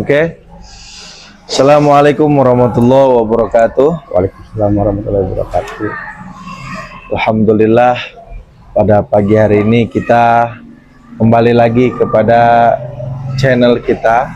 Oke. Assalamualaikum warahmatullahi wabarakatuh. Waalaikumsalam warahmatullahi wabarakatuh. Alhamdulillah, pada pagi hari ini kita kembali lagi kepada channel kita.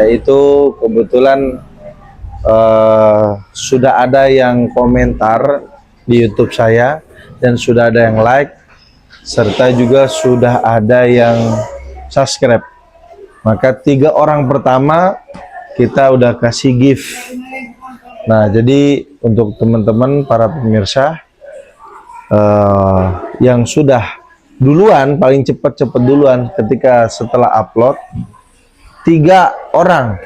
Yaitu kebetulan sudah ada yang komentar di YouTube saya dan sudah ada yang like, serta juga sudah ada yang subscribe. Maka 3 orang pertama kita udah kasih gift. Nah, jadi untuk teman-teman para pemirsa yang sudah duluan, paling cepat duluan ketika setelah upload, 3 orang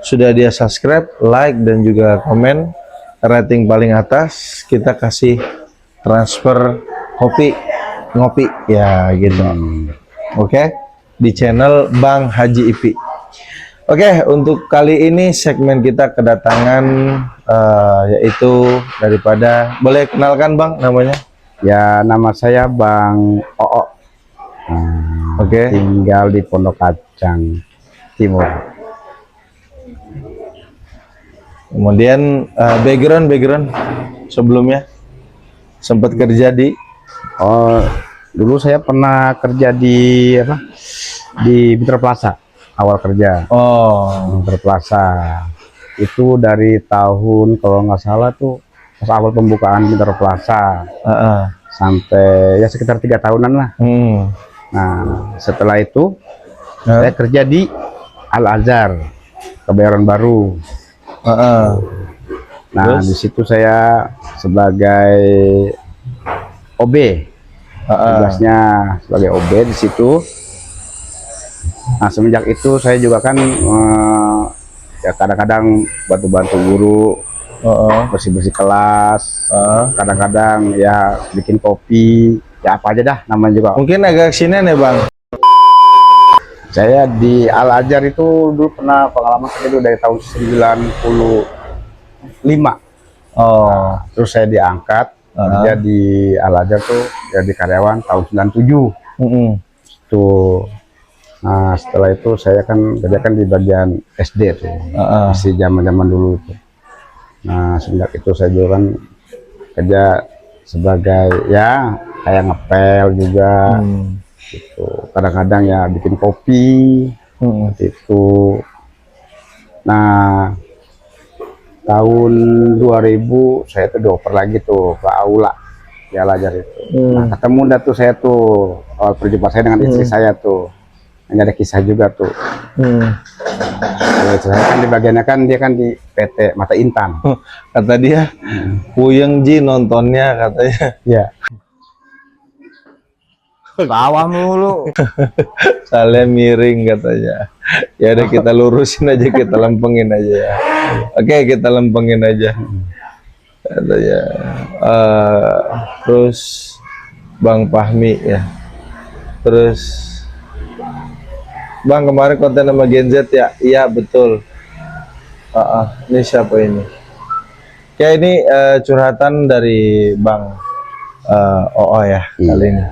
sudah dia subscribe, like, dan juga komen. Rating paling atas kita kasih transfer ngopi ya gitu. Oke, di channel Bang Haji Ipi. Oke, untuk kali ini segmen kita kedatangan yaitu daripada, boleh kenalkan Bang namanya? Ya, nama saya Bang Oo. Oke. Tinggal di Pondok Kacang Timur. Kemudian background sebelumnya sempat kerja di Dulu saya pernah kerja di Mitra Plaza. Awal kerja Mitra Plaza itu dari tahun, kalau nggak salah tuh pas awal pembukaan Mitra Plaza, sampai ya sekitar 3 tahunan lah. Nah, setelah itu saya kerja di Al-Azhar, Kebayoran Baru. Nah, di situ saya sebagai OB, tugasnya sebagai OB di situ. Nah, semenjak itu saya juga kan ya kadang-kadang bantu-bantu guru, bersih-bersih kelas, kadang-kadang ya bikin kopi, ya apa aja dah namanya juga. Mungkin agak sini nih Bang. Saya di Al-Azhar itu dulu pernah pengalaman kerja dari tahun 95. Nah, terus saya diangkat kerja di Al-Azhar tuh jadi karyawan tahun 97. Tuh. Nah, setelah itu saya kan kerjakan di bagian SD tuh. Masih zaman-zaman dulu itu. Nah, sejak itu saya juga kan kerja sebagai ya kayak ngepel juga. Gitu. Kadang-kadang ya bikin kopi itu. Nah, tahun 2000 saya tuh dioper lagi tuh ke aula di Al-Azhar itu. Nah, ketemu dah tuh saya tuh awal perjumpaan saya dengan istri saya tuh. Hanya ada kisah juga tuh. Kalau saya kan di bagiannya kan dia kan di PT Mata Intan. Kata dia, puyeng Ji nontonnya katanya. Ya. Bawah mulu. Soalnya miring katanya. Ya udah kita lurusin aja, kita lempengin aja ya. Oke, kita lempengin aja. Katanya. Terus Bang Fahmi ya. Terus Bang, kemarin konten sama Gen Z ya? Iya betul. Ini siapa ini? Kayak ini curhatan dari Bang Oo ya kali ini.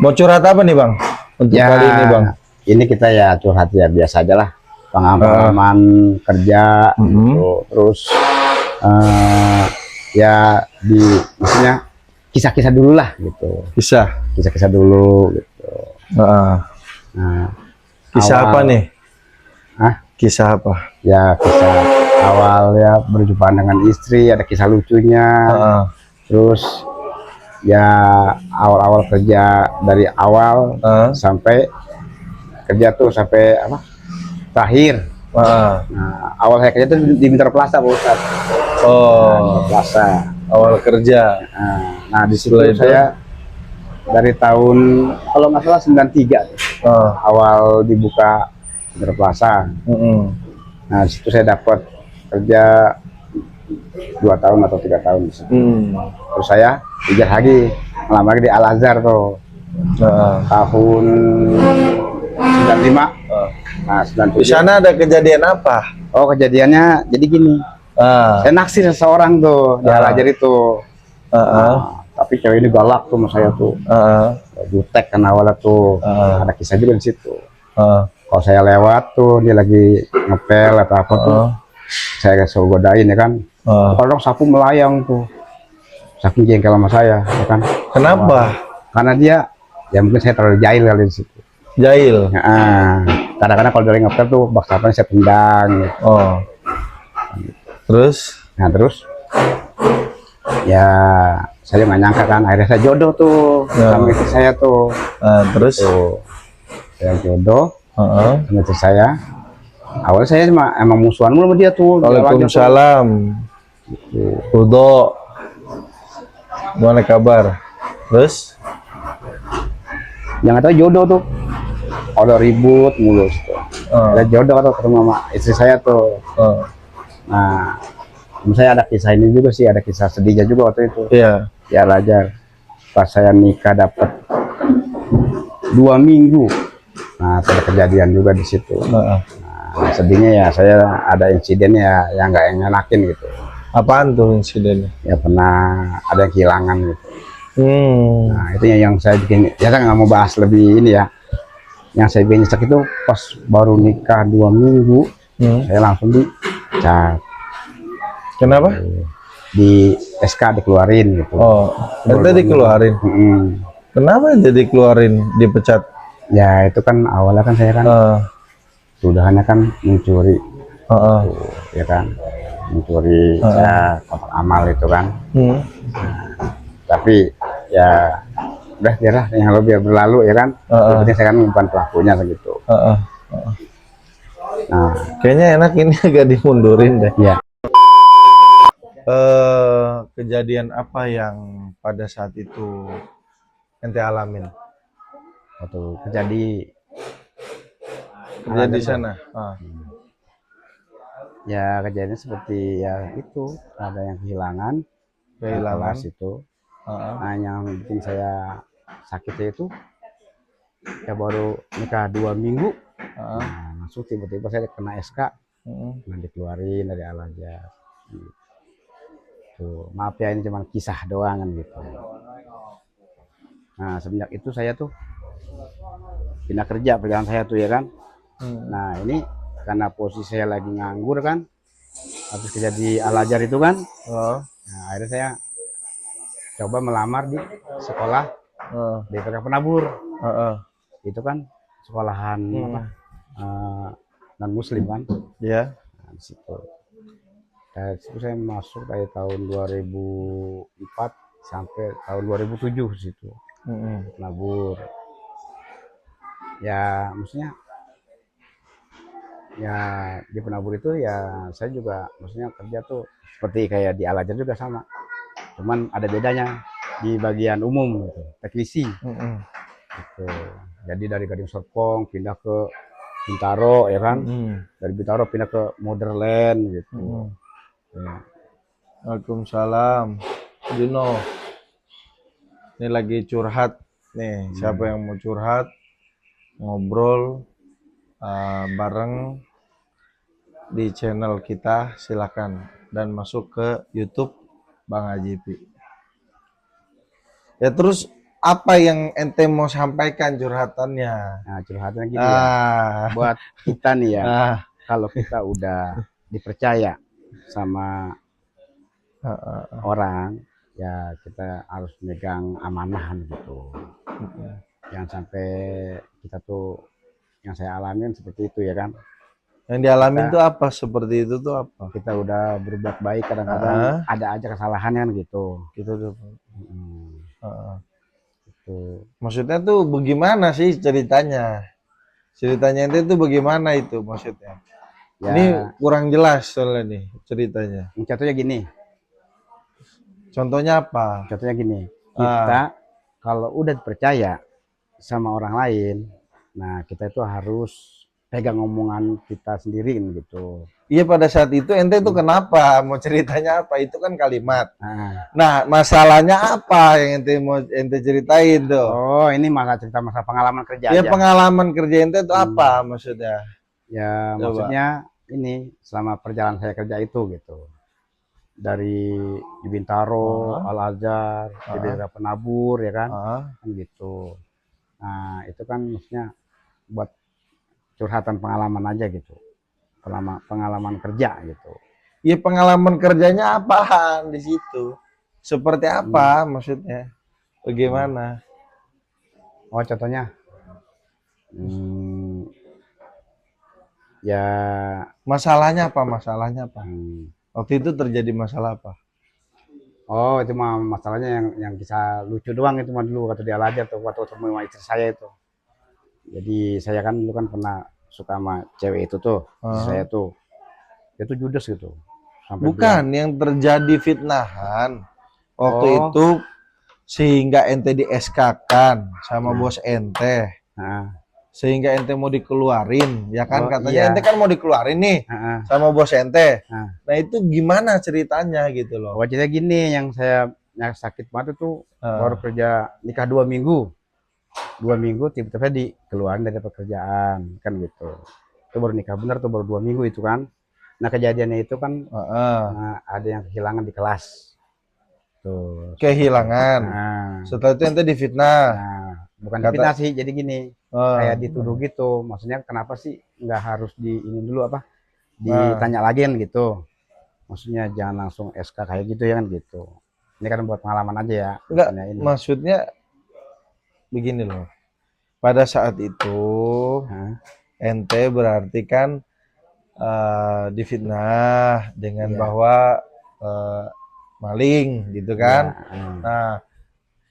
Mau curhat apa nih Bang? Untuk Ya, kali ini Bang? ini kita ya curhat ya biasa aja lah. Pengalaman kerja gitu. Terus ya di maksudnya kisah-kisah dulu lah gitu. Kisah-kisah dulu gitu. Nah, kisah apa nih? Kisah apa? Ya kisah awal ya berjumpa dengan istri, ada kisah lucunya. Terus ya awal-awal kerja dari awal sampai kerja tuh sampai terakhir. Nah, awal saya kerja tuh di Mitra Plaza Pak Ustadz. Mitra Plaza awal kerja. Nah di situ saya dari tahun kalau nggak salah 93 awal dibuka Mitra Plaza. Nah di situ saya dapat kerja 2 tahun atau 3 tahun di situ. Terus saya ijazah lagi, ngelamar lagi di Al-Azhar tuh tahun 95. Nah, Di 97. sana ada kejadian apa? Oh, kejadiannya jadi gini. Saya naksir seseorang tuh di Al-Azhar itu. Tapi cewek ini galak tuh sama saya tuh. Jutek kan awalnya tuh. Ada kisah juga di situ. Kalau saya lewat tuh dia lagi ngepel atau apa tuh, saya suruh godain ya kan. Kalau sapu melayang tuh. Saking jengkel sama saya, ya kan. Kenapa? Karena dia, ya mungkin saya terlalu jahil kali di situ. Jahil. Kadang-kadang kalau dari ngepel tuh bak sapunya saya tendang. Gitu. Terus? Nah terus, ya saya nggak nyangka kan, akhirnya saya jodoh tuh sama istri saya tuh. Terus? Tuh, saya jodoh sama istri saya. Awalnya saya emang musuhan mulu sama dia tuh. Waalaikumsalam. Udo, gimana kabar? Terus? Yang tahu jodoh tuh, ada ribut mulu tuh. Ada jodoh atau ketemu sama istri saya tuh. Nah, saya ada kisah ini juga sih, ada kisah sedihnya juga waktu itu. Iya. Ya Al-Azhar. Pas saya nikah dapat 2 minggu. Nah, ada kejadian juga di situ. Nah, sedihnya ya saya ada insiden ya yang nggak enakin gitu. Apaan tuh insidennya? Ya pernah ada yang kehilangan gitu. Nah, itu yang saya bikin, ya saya nggak mau bahas lebih ini ya. Yang saya bikin nyesek itu pas baru nikah 2 minggu, saya langsung dicat. Kenapa? Di SK dikeluarin gitu. Itu dikeluarin. Kenapa jadi keluarin, dipecat? Ya itu kan awalnya kan saya kan tuduhannya kan mencuri, ya kan, mencuri ya kotak amal itu kan. Tapi ya udah biarlah yang lebih berlalu ya kan. Sepertinya saya kan bukan pelakunya begitu. Nah, kayaknya enak ini agak dimundurin deh. Ya. Kejadian apa yang pada saat itu ente alamin? Waktu kejadian di sana. Ya kejadian seperti ya itu, ada yang kehilangan kelas itu. Nah, yang bikin saya sakitnya itu ya baru nikah 2 minggu. Nah, langsung tiba-tiba saya kena SK, nah dikeluarin dari Al-Azhar. Tuh, maaf ya ini cuma kisah doang kan gitu. Nah semenjak itu saya tuh pindah kerja, perjalanan saya tuh ya kan. Nah ini karena posisi saya lagi nganggur kan, habis kerja di Al-Azhar itu kan. Nah, akhirnya saya coba melamar di sekolah DPK Penabur. Itu kan sekolahan non muslim kan. Iya. Nah, di situ. Dari situ saya masuk dari tahun 2004 sampai tahun 2007 di situ. Penabur. Ya maksudnya ya di Penabur itu ya saya juga maksudnya kerja tuh seperti kayak di Al-Azhar juga sama. Cuman ada bedanya di bagian umum gitu, teknisi. Gitu. Jadi dari Gading Serpong pindah ke Bintaro ya kan. Dari Bintaro pindah ke Modern gitu. Waalaikumsalam. Juno, ini lagi curhat nih. Siapa yang mau curhat, ngobrol bareng di channel kita, silakan, dan masuk ke YouTube Bang Ajipi. Ya terus apa yang ente mau sampaikan curhatannya? Nah curhatannya gini ya, buat kita nih ya, kalau kita udah dipercaya sama orang, ya kita harus megang amanah gitu. Jangan sampai kita tuh, yang saya alamin seperti itu ya kan. Yang dialamin tuh apa? Seperti itu tuh apa? Kita udah berbuat baik, kadang-kadang ada aja kesalahan kan gitu. Gitu tuh. Gitu. Maksudnya tuh bagaimana sih ceritanya? Ceritanya itu bagaimana itu maksudnya? Ya. Ini kurang jelas soalnya nih ceritanya. Contohnya gini. Contohnya apa? Contohnya gini. Kita kalau udah percaya sama orang lain, nah kita itu harus pegang omongan kita sendiri gitu. Iya, pada saat itu ente itu kenapa? Mau ceritanya apa? Itu kan kalimat. Nah, Nah, masalahnya apa yang ente mau ente ceritain tuh? oh ini malah cerita masalah pengalaman kerja Ya aja. pengalaman kerja ente itu apa maksudnya? Ya Coba. maksudnya ini selama perjalanan saya kerja itu gitu. Dari di Bintaro, Al-Azhar, di daerah Penabur ya kan, kan gitu. Nah itu kan maksudnya buat curhatan pengalaman aja gitu, pengalaman kerja gitu. Ya pengalaman kerjanya apaan di situ? Seperti apa maksudnya? Bagaimana? Oh contohnya, hmm, ya, Masalahnya apa? Masalahnya apa? hmm, Waktu itu terjadi masalah apa? oh itu mah masalahnya yang bisa lucu doang itu mah dulu waktu di Al-Azhar tuh waktu ketemu sama istri saya itu. Jadi saya kan dulu kan pernah suka sama cewek itu tuh, istri saya tuh, dia tuh judes gitu. Sampai Bukan, yang terjadi fitnahan waktu Oh. itu sehingga ente di SK-kan sama bos ente. Nah, Sehingga ente mau dikeluarin, ya kan? Oh, Katanya iya. ente kan mau dikeluarin nih Heeh. sama bos ente. Nah, Nah, itu gimana ceritanya gitu loh? oh jadi gini yang yang sakit banget itu baru kerja nikah 2 minggu. 2 minggu tiba-tiba dikeluarin dari pekerjaan kan gitu. Itu baru nikah bener tuh baru 2 minggu itu kan. Nah kejadiannya itu kan ada yang kehilangan di kelas. Tuh. Kehilangan. Nah, Setelah itu ente difitnah. nah bukan Kata- difitnah sih, jadi gini kayak dituduh gitu. Maksudnya kenapa sih nggak harus di ini dulu apa? Ditanya lagi kan gitu. Maksudnya jangan langsung SK kayak gitu ya kan gitu. Ini kan buat pengalaman aja ya. Enggak, Ini. maksudnya begini loh. Pada saat itu Hah? ente berarti kan difitnah dengan Iya. bahwa maling gitu kan. Iya, Nah,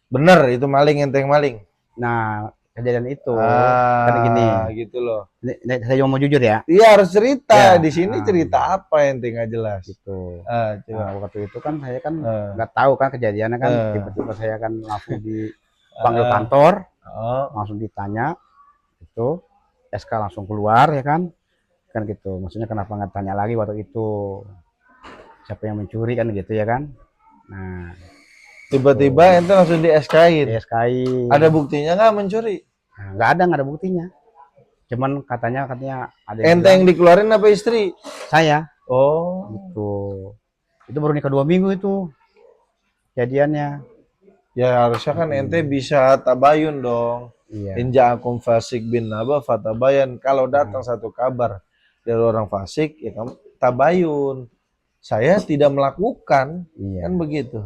bener itu maling, ente yang maling. Nah, kejadian itu kan gini. Gitu loh. Ini saya cuma mau jujur ya. Iya harus cerita. Ya, Di sini cerita apa ente nggak jelas. Gitu. Coba. Nah, waktu itu kan saya kan nggak tahu kan kejadiannya kan tiba-tiba saya kan langsung dipanggil kantor, langsung ditanya itu SK langsung keluar ya kan gitu. Maksudnya kenapa nggak tanya lagi waktu itu siapa yang mencuri kan gitu ya kan. Nah, Tiba-tiba ente langsung di SK-in. SKI. Ada buktinya nggak mencuri? Nah, nggak ada buktinya. Cuman katanya ada Ente yang dikeluarin apa istri? saya. Oh. Gitu. Itu baru nikah 2 minggu itu kejadiannya. Ya harusnya kan ente bisa tabayun dong. Iya. Inja'akum fasik bin naba fatabayan. Kalau datang satu kabar dari orang fasik, ya kamu tabayun. Saya tidak melakukan, kan begitu.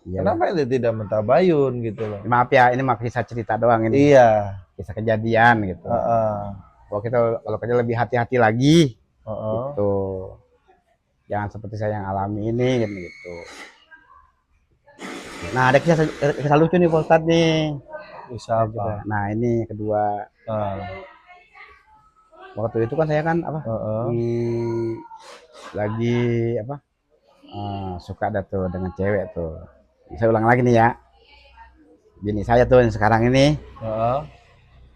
Iya. Kenapa ente tidak mentabayun gitu loh? Maaf ya, ini mah kisah cerita doang ini. Iya. Kisah kejadian gitu. Kalau kita kalau kerja lebih hati-hati lagi. Gitu. Jangan seperti saya yang alami ini gitu. Nah, ada kisah lucu nih Pak Ustadz nih. Bisa apa? Nah, ini kedua. Waktu itu kan saya kan apa? Lagi apa? Suka ada tuh dengan cewek tuh. Saya ulang lagi nih ya. Bini saya tuh yang sekarang ini.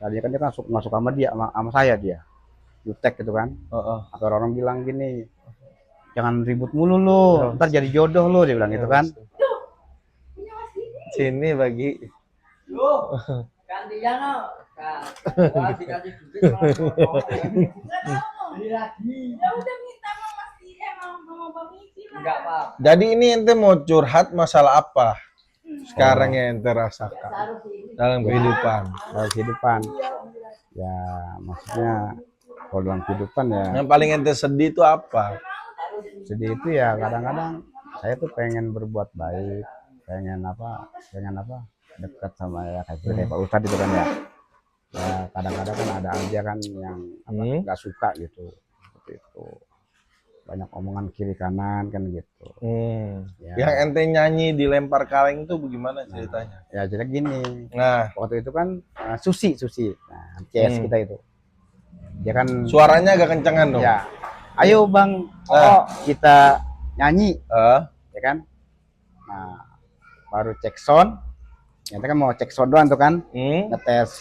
Tadinya kan dia kan nggak suka sama dia, sama saya dia. Jutek gitu kan. Atau orang bilang gini, jangan ribut mulu lu, ntar jadi jodoh lu, dia bilang gitu kan. Sini bagi. Gantian dikasih duit ya udah minta mama sih mama Bang Isi lah. Enggak apa. Jadi ini ente mau curhat masalah apa? Sekarang yang ente rasakan dalam kehidupan. Dalam kehidupan. Ya maksudnya kalau dalam kehidupan ya. Yang paling ente sedih itu apa? Sedih itu ya kadang-kadang saya tuh pengen berbuat baik, pengen apa dekat sama ya kayak Pak Ustadz itu kan ya. Ya kadang-kadang kan ada aja kan yang nggak suka gitu, seperti itu. Banyak omongan kiri kanan kan gitu. Ya. Yang ente nyanyi dilempar kaleng tuh bagaimana ceritanya? Ya jadi gini. Nah, waktu itu kan Susi, nah, CS kita itu. Dia kan suaranya agak kencengan dong. Ya. Ayo Bang, kita nyanyi, ya kan? Nah, baru cek sound. Kita kan mau cek sound doang tuh kan, ngetes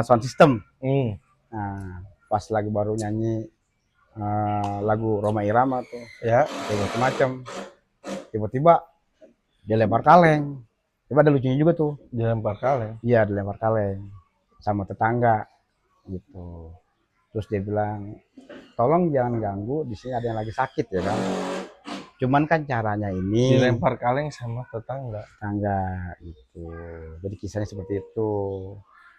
sound system. Nah, pas lagi baru nyanyi lagu Roma Irama tuh, Ya, macam tiba-tiba dia lempar kaleng. Coba ada lucunya juga tuh. dilempar kaleng. Iya, dilempar kaleng sama tetangga gitu. Terus dia bilang, tolong jangan ganggu, di sini ada yang lagi sakit ya kan. Cuman kan caranya ini Dilempar kaleng sama tetangga. tetangga gitu. Jadi kisahnya seperti itu.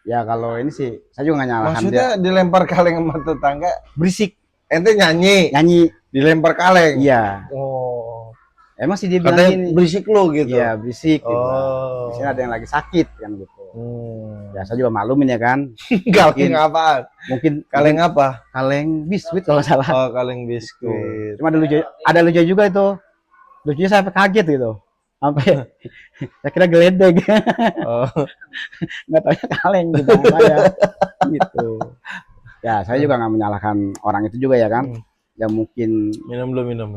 Ya kalau ini sih saya juga nggak nyalahan Maksudnya dia. dilempar kaleng sama tetangga, Berisik ente nyanyi, nyanyi. dilempar kaleng. Iya. Oh, Emang sih dia bilang katanya gini. berisik lu gitu. Iya berisik. Dia bilang. Oh. Di sini ada yang lagi sakit kan gitu. Hmm. Ya saya juga maklumin ya kan. Kaleng apaan? Mungkin Kaleng apa? kaleng biskuit kalau nggak salah. Oh, kaleng biskuit. Cuma ada lucu juga itu. Lucunya saya sampai kaget gitu. Sampai saya kira geledek. Oh. Nggak taunya kaleng di tangan saya. Gitu. Ya, saya juga nggak menyalahkan orang itu juga ya kan. Ya mungkin Minum dulu, minum.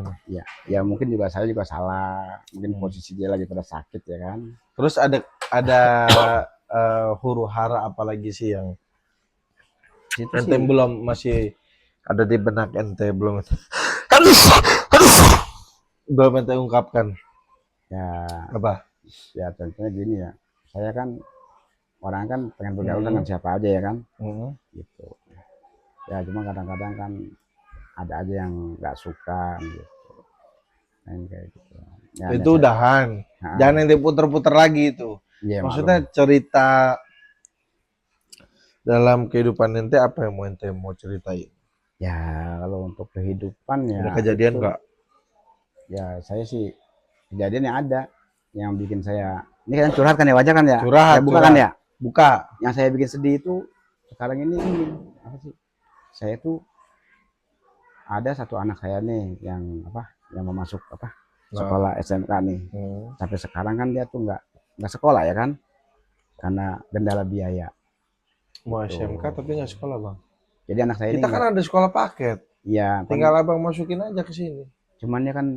ya mungkin juga saya juga salah. Mungkin posisi dia lagi pada sakit ya kan. Terus ada huru hara apalagi sih yang Itu ente sih belum masih ada di benak ente belum belum ente ungkapkan ya apa? ya tentunya gini ya. Saya kan orang kan pengen bergaul dengan siapa aja ya kan. Gitu. Ya cuma kadang-kadang kan ada aja yang nggak suka gitu. Kayak gitu. Ya, Itu udahan. Jangan ente puter-puter lagi itu. ya, Maksudnya cerita dalam kehidupan ente apa yang ente mau ceritain? ya kalau untuk kehidupan ya Ada kejadian itu, nggak? ya saya sih kejadian yang ada yang bikin saya ini kan curhat kan ya, wajar kan ya, Curhat, saya buka curhat. kan ya, Buka. yang saya bikin sedih itu sekarang ini apa sih, saya tuh ada satu anak saya nih yang mau masuk sekolah SMK nih. Sampai sekarang kan dia tuh nggak sekolah ya kan, karena kendala biaya. Mau SMK tapi nggak sekolah, Bang. Jadi anak saya Kita ini kan ada sekolah paket. iya Tinggal abang masukin aja ke sini. cuman dia kan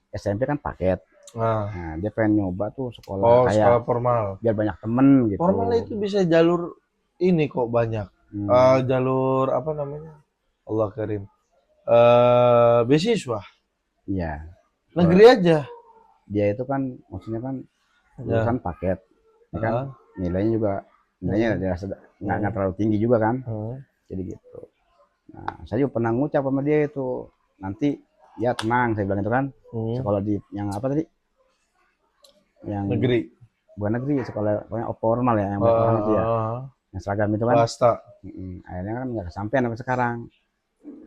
SMP kan paket. Nah, Nah, dia pengen nyoba tuh sekolah kayak sekolah formal. biar banyak temen gitu. Formal itu bisa jalur ini kok banyak. Jalur apa namanya? Allah Karim. Beasiswa. Iya. Negeri aja. Dia itu kan maksudnya kan lulusan paket. Ya kan? Nilainya dirasa nggak terlalu tinggi juga kan. Jadi gitu. Nah, saya juga pernah ngucap sama dia itu, nanti ya tenang, saya bilang itu kan, sekolah di yang apa tadi? Yang Negeri. bukan negeri, sekolah pokoknya formal ya, yang belakang itu ya, yang seragam itu kan. Swasta. Akhirnya kan nggak kesampaian sampai sekarang.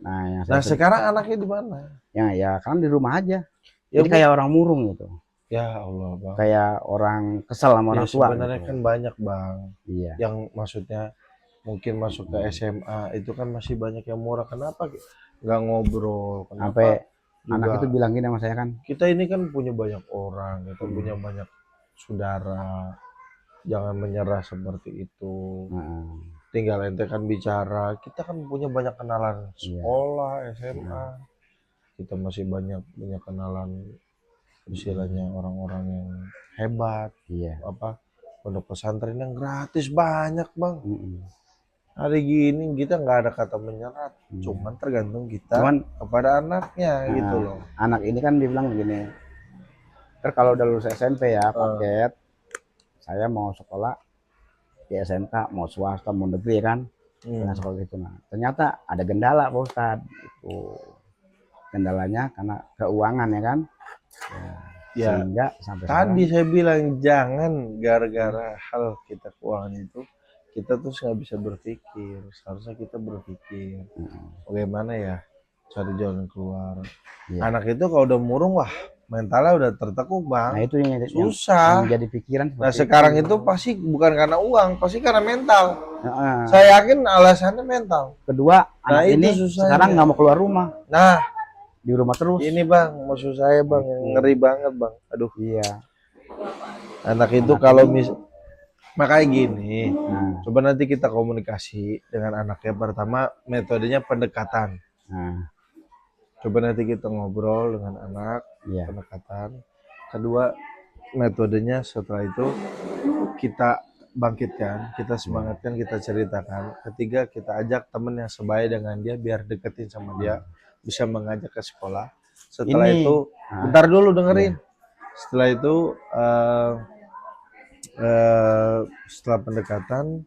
Nah, Sekarang anaknya di mana? Ya kan di rumah aja. Ya, jadi kayak orang murung gitu. Ya Allah, Bang. Kayak orang kesel sama orang tua. Sebenarnya gitu. kan banyak, Bang. Iya. Yang maksudnya mungkin masuk ke SMA itu kan masih banyak yang murah. Kenapa nggak ngobrol? Kenapa Sampai juga, anak itu bilang gini sama saya kan, kita ini kan punya banyak orang, kita punya banyak saudara, jangan menyerah seperti itu. Tinggal ente kan bicara, kita kan punya banyak kenalan sekolah, SMA, kita masih banyak kenalan istilahnya orang-orang yang hebat, pondok pesantren yang gratis banyak, Bang. Hari gini kita nggak ada kata menyerah, cuman tergantung kita kepada anaknya gitu loh. Anak ini kan dibilang begini, kalau udah lulus SMP ya paket, saya mau sekolah di SMK, mau swasta mau negeri kan, dengan sekolah itu. Nah ternyata ada kendala Pak Ustadz, itu kendalanya karena keuangan ya kan. Ya, sehingga sampai tadi saya bilang jangan gara-gara hal kita keuangan itu kita tuh nggak bisa berpikir. Seharusnya kita berpikir bagaimana ya cari jalan keluar. Anak itu kalau udah murung, wah mentalnya udah tertekuk, Bang. Nah itu yang susah yang jadi pikiran. Nah sekarang itu pasti bukan karena uang, pasti karena mental. Saya yakin alasannya mental. Kedua, anak ini sekarang nggak mau keluar rumah. Nah, di rumah terus. Ini Bang, maksud saya Bang, yang ngeri banget Bang. Aduh. Iya. Anak itu kalau makanya gini, coba nanti kita komunikasi dengan anaknya. Pertama, metodenya pendekatan. Coba nanti kita ngobrol dengan anak, pendekatan. Kedua, metodenya setelah itu kita bangkitkan, kita semangatkan, kita ceritakan. Ketiga, kita ajak temen yang sebaya dengan dia biar deketin sama dia, bisa mengajak ke sekolah. Setelah Ini, itu, bentar dulu dengerin. Setelah itu, setelah pendekatan,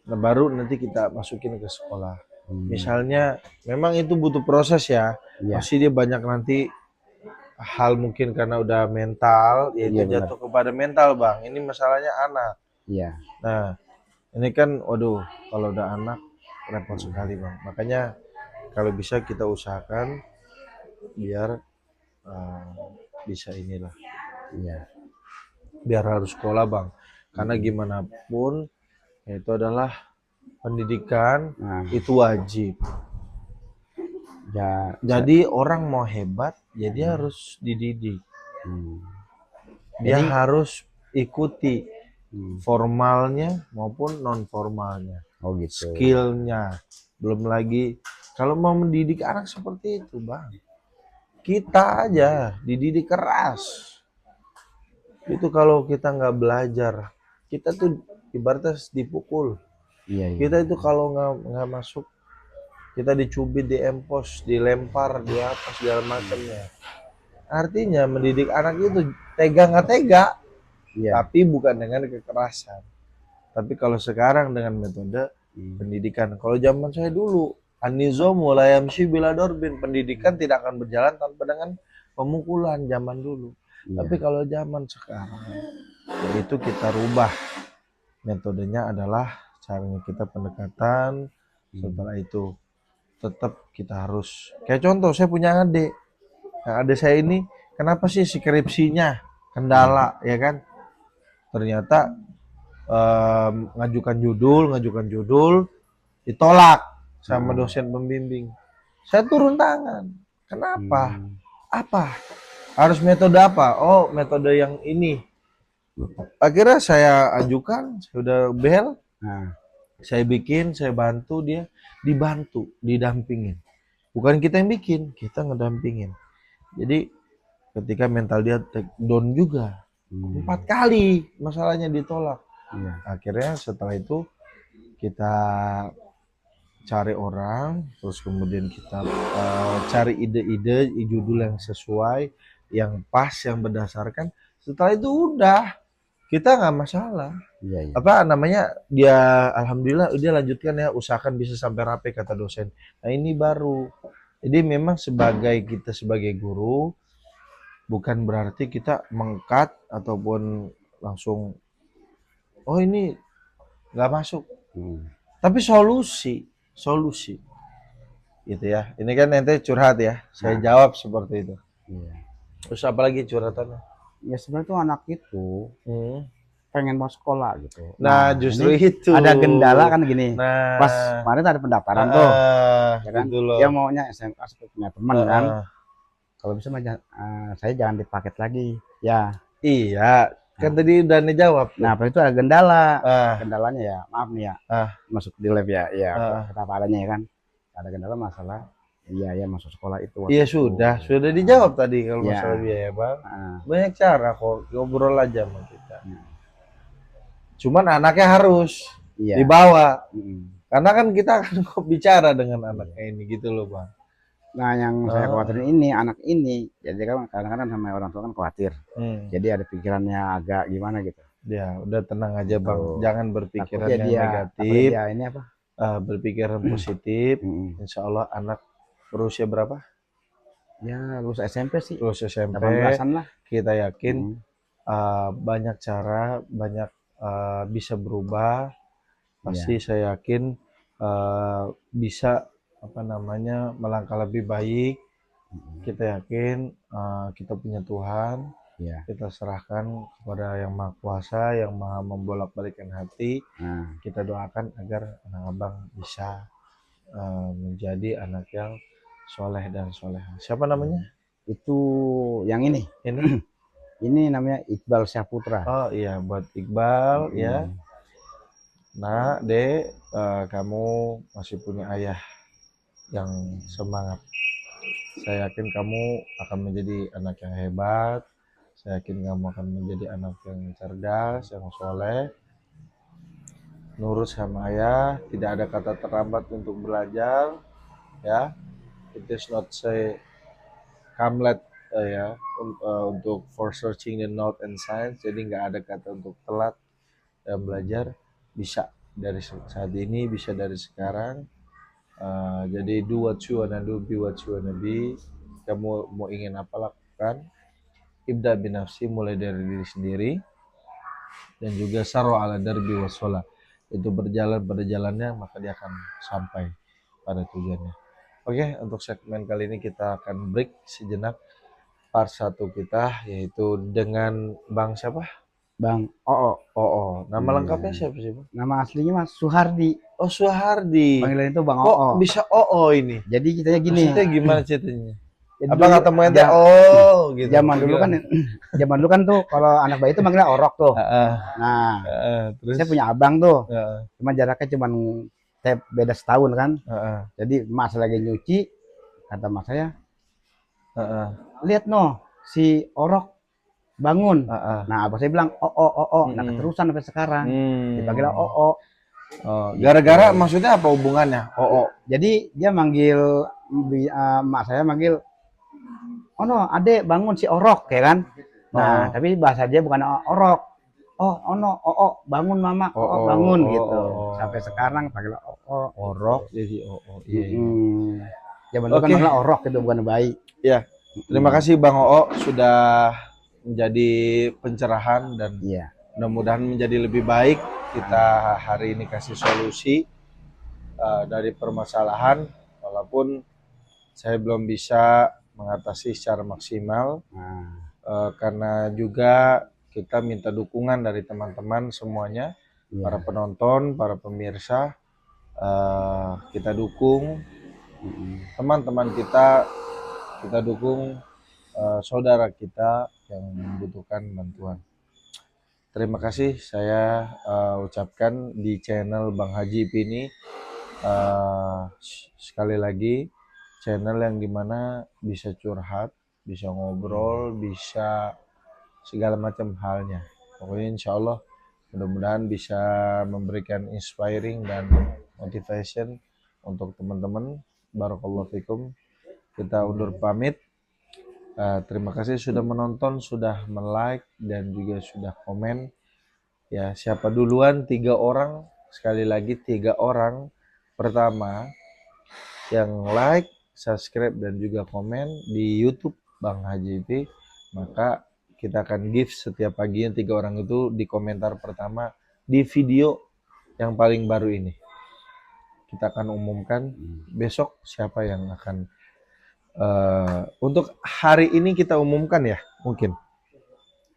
nah baru nanti kita masukin ke sekolah. Misalnya, memang itu butuh proses ya. Iya. Pasti dia banyak nanti hal mungkin karena udah mental, yaitu Iya, benar. jatuh kepada mental bang. Ini masalahnya anak. Iya. Nah, ini kan, waduh, kalau udah anak repot sekali bang. Makanya kalau bisa kita usahakan biar bisa inilah, Iya. biar harus sekolah bang. Karena gimana pun itu adalah pendidikan, Nah, itu wajib. ya, Jadi orang mau hebat, ya dia harus dididik. Dia Jadi, harus ikuti hmm, formalnya maupun non formalnya, oh gitu. skillnya. Belum lagi kalau mau mendidik anak seperti itu bang, kita aja dididik keras. Itu kalau kita nggak belajar, kita tuh ibaratnya dipukul. Iya, iya. Kita itu kalau nggak masuk, kita dicubit, diempos, dilempar, di apa segala macamnya. Artinya mendidik anak itu tega nggak tega, Iya. tapi bukan dengan kekerasan. Tapi kalau sekarang dengan metode pendidikan, kalau zaman saya dulu, an-nizamu la yamshi bila darbin, pendidikan tidak akan berjalan tanpa dengan pemukulan zaman dulu. Iya. Tapi kalau zaman sekarang, yaitu kita rubah metodenya adalah caranya kita pendekatan. Setelah itu tetap kita harus, kayak contoh saya punya adik. Nah, adik saya ini kenapa sih skripsinya kendala ya kan? Ternyata ngajukan judul ditolak sama dosen pembimbing. Saya turun tangan. Kenapa? Apa? Harus metode apa? Oh, metode yang ini. Akhirnya saya ajukan, sudah bel, Nah, saya bikin, saya bantu dia, dibantu, didampingin. Bukan kita yang bikin, kita ngedampingin. Jadi ketika mental dia take down juga, 4 kali masalahnya ditolak. iya. Akhirnya setelah itu kita cari orang, terus kemudian kita cari ide-ide, judul yang sesuai, yang pas, yang berdasarkan. Setelah itu udah, kita nggak masalah. Iya, iya. Apa namanya, dia alhamdulillah dia lanjutkan ya, usahakan bisa sampai rapi kata dosen. Nah ini baru. Jadi memang kita sebagai guru bukan berarti kita mengkat ataupun langsung oh ini nggak masuk. Tapi solusi gitu ya. Ini kan ente curhat ya, saya jawab seperti itu. Iya. Terus apalagi curhatannya? Ya sebenarnya tuh anak itu pengen mau sekolah gitu. Nah, justru ini itu ada gendala kan gini. Nah, Pas kemarin ada pendaftaran tuh, ya kan? gitu loh. Dia maunya SMK seperti punya teman kan. Heeh. Kalau bisa mah saya jangan dipaket lagi. Ya. Iya, kan tadi udah dijawab. Nah, apa itu ada gendala. Ah. Gendalanya ya, maaf nih ya. Ah. Masuk di lab ya. Ya, Ah. kata apa adanya ya kan. Ada gendala masalah biaya masuk sekolah itu. Iya sudah dijawab tadi kalau Ya. masalah biaya bang. Ah. Banyak cara kok, ngobrol aja sama kita. Cuman anaknya harus dibawa, karena kan kita akan bicara dengan anaknya ini gitu loh bang. Nah yang saya khawatirin ini anak ini, jadi kan kadang-kadang sama orang tua kan khawatir. Jadi ada pikirannya agak gimana gitu. Ya udah tenang aja bang, jangan berpikiran Takutnya yang negatif. Dia ini apa? Berpikiran positif. Insya Allah anak berusia berapa? Ya lulus SMP sih. Lulus SMP. 18-an lah. Kita yakin banyak cara, banyak bisa berubah. Pasti saya yakin bisa apa namanya melangkah lebih baik. Kita yakin kita punya Tuhan. Kita serahkan kepada Yang Maha Kuasa, yang Maha membolak-balikkan hati. Kita doakan agar anak abang bisa menjadi anak yang soleh dan soleha. Siapa namanya? Itu yang ini. Ini? Ini namanya Iqbal Syahputra. Oh iya, buat Iqbal ya. Nah, Dek, kamu masih punya ayah yang semangat. Saya yakin kamu akan menjadi anak yang hebat. Saya yakin kamu akan menjadi anak yang cerdas, yang soleh. nurut sama ayah, tidak ada kata terlambat untuk belajar, ya. It is not say come late, ya, untuk for searching the note and science. Jadi nggak ada kata untuk telat dalam belajar. Bisa dari saat ini, bisa dari sekarang. Jadi do what you wanna do, be what you wanna be. Kamu mau ingin apa lakukan. Ibda binafsi, mulai dari diri sendiri. Dan juga saru ala darbi wasola, itu berjalan pada jalannya maka dia akan sampai pada tujuannya. Oke, untuk segmen kali ini kita akan break sejenak part 1 kita, yaitu dengan Bang siapa? Bang Oo. Oh, nama Iya. lengkapnya siapa sih, Bang? Nama aslinya Mas Suhardi. Oh, Suhardi. Panggilan itu Bang Kok Oo. bisa ini? Jadi ceritanya gini. Maksudnya gimana ceritanya? Jadi Apa dulu, katamu ente? Oh, gitu. zaman dulu kan, zaman dulu kan tuh kalau anak bayi itu manggilnya orok tuh. Nah, Terus saya punya abang tuh. Heeh, Cuma jaraknya cuma beda setahun kan. heeh, Jadi mas lagi nyuci, kata mas saya, heeh, lihat no si orok bangun. heeh. Nah abang saya bilang nah keterusan sampai sekarang dipanggil Oo. Oh, gara-gara maksudnya apa hubungannya? Jadi dia manggil mak saya manggil, oh no adek bangun si orok ya kan. Nah tapi bahasa dia bukan orok, oh no bangun mama, bangun gitu. Sampai sekarang panggil Orok jadi iya. Zaman dulu kan manggil orok itu bukan bayi. Ya, terima kasih Bang Oo sudah menjadi pencerahan dan Iya. mudah-mudahan menjadi lebih baik. Kita hari ini kasih solusi dari permasalahan, walaupun saya belum bisa mengatasi secara maksimal. Karena juga kita minta dukungan dari teman-teman semuanya, para penonton, para pemirsa. Kita dukung teman-teman kita dukung saudara kita yang membutuhkan bantuan. Terima kasih saya ucapkan di channel Bang Haji ini, sekali lagi channel yang dimana bisa curhat, bisa ngobrol, bisa segala macam halnya. Pokoknya insya Allah mudah-mudahan bisa memberikan inspiring dan motivation untuk teman-teman. Barakallahu fikum. Kita undur pamit. Terima kasih sudah menonton, sudah like dan juga sudah komen. Ya, siapa duluan? 3 orang. Sekali lagi 3 orang pertama yang like, subscribe dan juga komen di YouTube Bang Haji IP, maka kita akan give setiap paginya 3 orang itu di komentar pertama di video yang paling baru ini. Kita akan umumkan besok siapa yang akan untuk hari ini kita umumkan ya, mungkin.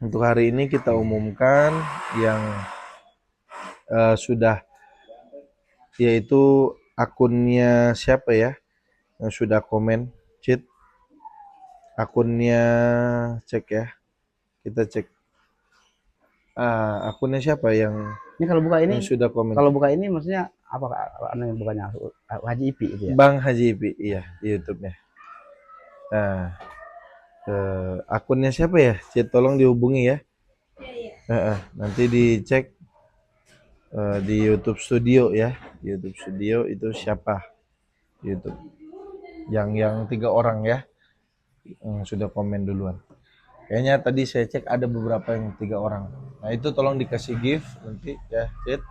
Untuk hari ini kita umumkan yang sudah, yaitu akunnya siapa ya yang sudah komen, cheat. Akunnya cek ya. Kita cek. Akunnya siapa yang Ini kalau buka ini, sudah komen? kalau buka ini maksudnya apa yang bukannya Haji Ipi itu ya? Bang Haji Ipi, iya, di YouTube-nya. Nah, akunnya siapa ya? Cid, tolong dihubungi ya. Nanti dicek di YouTube Studio ya. Di YouTube Studio itu siapa? YouTube. Yang 3 orang ya. Yang sudah komen duluan. Kayaknya tadi saya cek ada beberapa yang 3 orang. Nah, itu tolong dikasih gift nanti ya, Cid.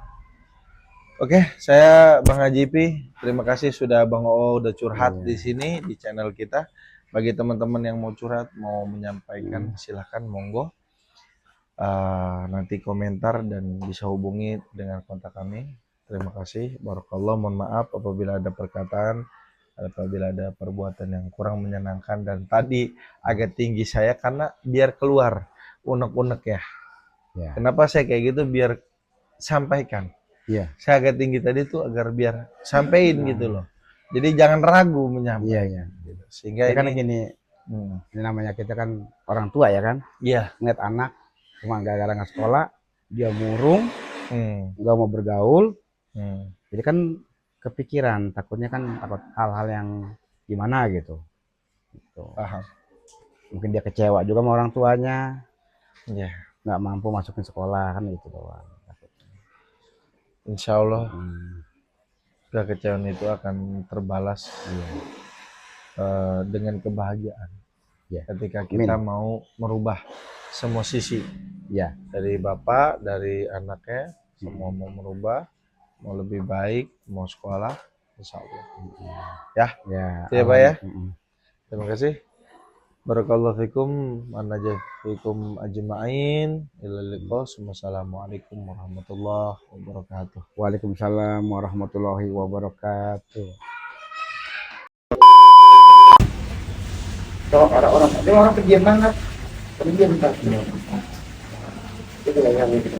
Oke, saya Bang Haji Ipi. Terima kasih sudah Bang Oo udah curhat di sini di channel kita. Bagi teman-teman yang mau curhat, mau menyampaikan, silahkan monggo. Nanti komentar dan bisa hubungi dengan kontak kami. Terima kasih. Barakallah. Mohon maaf apabila ada perkataan, apabila ada perbuatan yang kurang menyenangkan, dan tadi agak tinggi saya karena biar keluar unek-unek ya. Kenapa saya kayak gitu? Biar sampaikan. Saya agak tinggi tadi tuh agar biar sampein gitu loh. Jadi jangan ragu menyampaikan. Gitu. Sehingga Ya ini kan gini, ini namanya kita kan orang tua ya kan. Iya. Ngeliat anak cuma gara-gara nggak sekolah, dia murung, nggak mau bergaul. Jadi kan kepikiran, takutnya kan takut hal-hal yang gimana gitu. Paham. Mungkin dia kecewa juga sama orang tuanya. Iya. Nggak mampu masukin sekolah kan gitu doang. insya Allah kekecewaan itu akan terbalas Iya. dengan kebahagiaan Ya. ketika kita mau merubah semua sisi Ya. dari bapak, dari anaknya, semua mau merubah, mau lebih baik, mau sekolah, insya Allah. Ya, Ya. ya Pak ya. Mm-mm. Terima kasih. Barakallahu fikum, fikum ajma'in. Ila liqa. Wassalamualaikum warahmatullahi wabarakatuh. Waalaikumsalam warahmatullahi wabarakatuh. Orang-orang pendiam banget, pendiam banget.